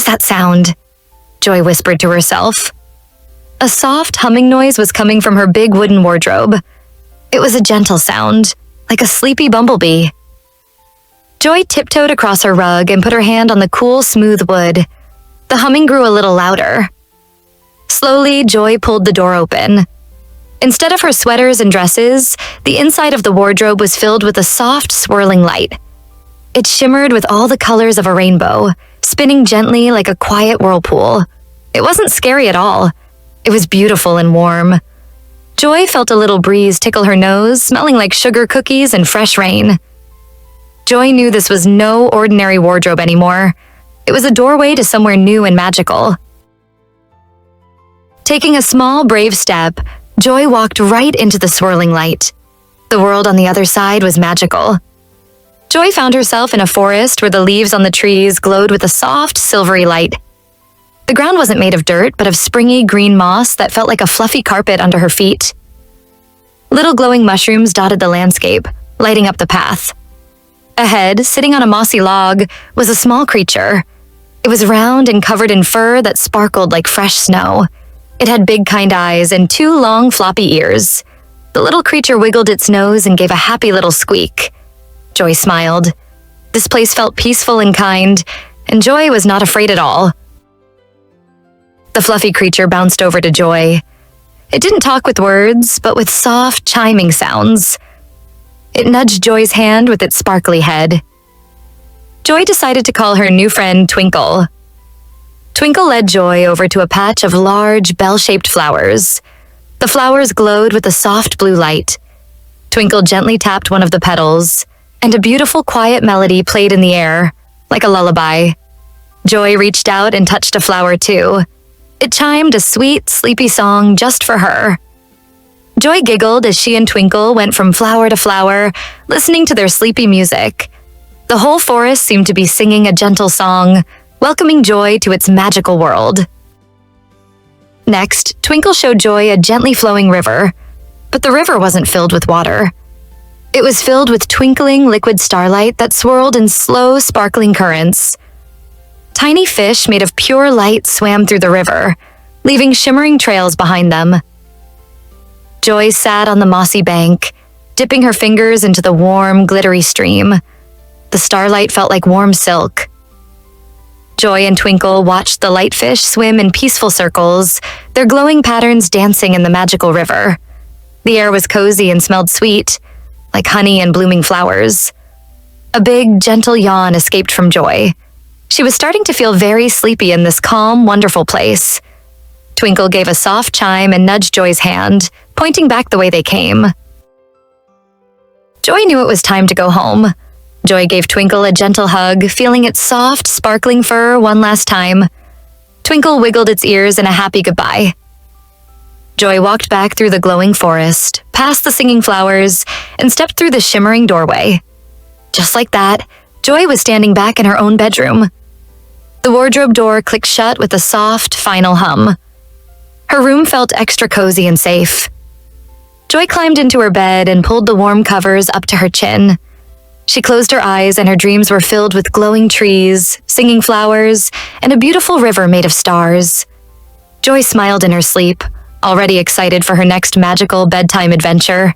is that sound?" Joy whispered to herself. A soft humming noise was coming from her big wooden wardrobe. It was a gentle sound, like a sleepy bumblebee. Joy tiptoed across her rug and put her hand on the cool, smooth wood. The humming grew a little louder. Slowly, Joy pulled the door open. Instead of her sweaters and dresses, the inside of the wardrobe was filled with a soft, swirling light. It shimmered with all the colors of a rainbow, spinning gently like a quiet whirlpool. It wasn't scary at all. It was beautiful and warm. Joy felt a little breeze tickle her nose, smelling like sugar cookies and fresh rain. Joy knew this was no ordinary wardrobe anymore. It was a doorway to somewhere new and magical. Taking a small, brave step, Joy walked right into the swirling light. The world on the other side was magical. Joy found herself in a forest where the leaves on the trees glowed with a soft, silvery light. The ground wasn't made of dirt, but of springy green moss that felt like a fluffy carpet under her feet. Little glowing mushrooms dotted the landscape, lighting up the path. Ahead, sitting on a mossy log, was a small creature. It was round and covered in fur that sparkled like fresh snow. It had big, kind eyes and 2 long, floppy ears. The little creature wiggled its nose and gave a happy little squeak. Joy smiled. This place felt peaceful and kind, and Joy was not afraid at all. The fluffy creature bounced over to Joy. It didn't talk with words, but with soft, chiming sounds. It nudged Joy's hand with its sparkly head. Joy decided to call her new friend Twinkle. Twinkle led Joy over to a patch of large, bell-shaped flowers. The flowers glowed with a soft blue light. Twinkle gently tapped one of the petals, and a beautiful, quiet melody played in the air, like a lullaby. Joy reached out and touched a flower too. It chimed a sweet, sleepy song just for her. Joy giggled as she and Twinkle went from flower to flower, listening to their sleepy music. The whole forest seemed to be singing a gentle song, welcoming Joy to its magical world. Next, Twinkle showed Joy a gently flowing river, but the river wasn't filled with water. It was filled with twinkling liquid starlight that swirled in slow, sparkling currents. Tiny fish made of pure light swam through the river, leaving shimmering trails behind them. Joy sat on the mossy bank, dipping her fingers into the warm, glittery stream. The starlight felt like warm silk. Joy and Twinkle watched the light fish swim in peaceful circles, their glowing patterns dancing in the magical river. The air was cozy and smelled sweet, like honey and blooming flowers. A big, gentle yawn escaped from Joy. She was starting to feel very sleepy in this calm, wonderful place. Twinkle gave a soft chime and nudged Joy's hand, pointing back the way they came. Joy knew it was time to go home. Joy gave Twinkle a gentle hug, feeling its soft, sparkling fur one last time. Twinkle wiggled its ears in a happy goodbye. Joy walked back through the glowing forest, past the singing flowers, and stepped through the shimmering doorway. Just like that, Joy was standing back in her own bedroom. The wardrobe door clicked shut with a soft, final hum. Her room felt extra cozy and safe. Joy climbed into her bed and pulled the warm covers up to her chin. She closed her eyes and her dreams were filled with glowing trees, singing flowers, and a beautiful river made of stars. Joy smiled in her sleep, already excited for her next magical bedtime adventure.